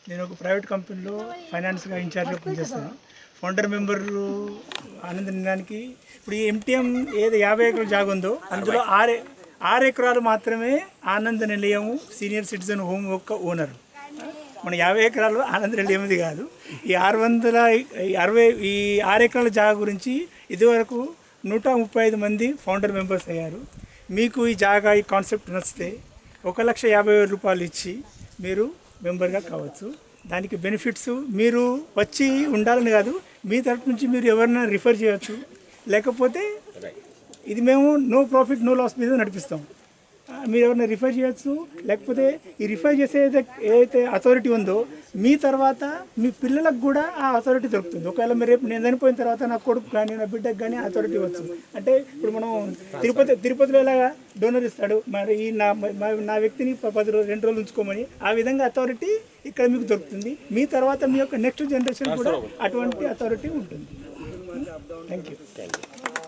నేను ఒక ప్రైవేట్ కంపెనీలో ఫైనాన్స్గా ఇన్ఛార్జ్గా పనిచేస్తాను. ఫౌండర్ మెంబరు ఆనంద నిలయానికి ఇప్పుడు ఈ ఎంటీఎం ఏదో 50 ఎకరాల జాగా ఉందో అందులో 6 ఎకరాలు మాత్రమే ఆనంద నిలయము సీనియర్ సిటిజన్ హోమ్ యొక్క ఓనర్. మన 50 ఎకరాలు ఆనంద నిలయంది కాదు. ఈ 6 ఎకరాల జాగా గురించి ఇదివరకు 135 మంది ఫౌండర్ మెంబర్స్ అయ్యారు. మీకు ఈ జాగా ఈ కాన్సెప్ట్ నచ్చితే 1,50,000 రూపాయలు ఇచ్చి మీరు మెంబర్గా కావచ్చు. దానికి బెనిఫిట్స్ మీరు వచ్చి ఉండాలని కాదు, మీ తరఫు నుంచి మీరు ఎవరైనా రిఫర్ చేయవచ్చు. లేకపోతే ఇది మేము నో ప్రాఫిట్ నో లాస్ మీద నడిపిస్తాం. మీరు ఎవరైనా రిఫర్ చేయొచ్చు. లేకపోతే ఈ రిఫర్ చేసే ఏదైతే అథారిటీ ఉందో మీ తర్వాత మీ పిల్లలకు కూడా ఆ అథారిటీ దొరుకుతుంది. ఒకవేళ మీరు రేపు నేను చనిపోయిన తర్వాత నా కొడుకు కానీ నా బిడ్డకు కానీ అథారిటీ ఇవ్వచ్చు. అంటే ఇప్పుడు మనం తిరుపతిలో ఎలాగా డోనర్ ఇస్తాడు, మరి ఈ నా వ్యక్తిని 2 రోజులు ఉంచుకోమని, ఆ విధంగా అథారిటీ ఇక్కడ మీకు దొరుకుతుంది. మీ తర్వాత మీ యొక్క నెక్స్ట్ జనరేషన్ కూడా అటువంటి అథారిటీ ఉంటుంది. Thank you.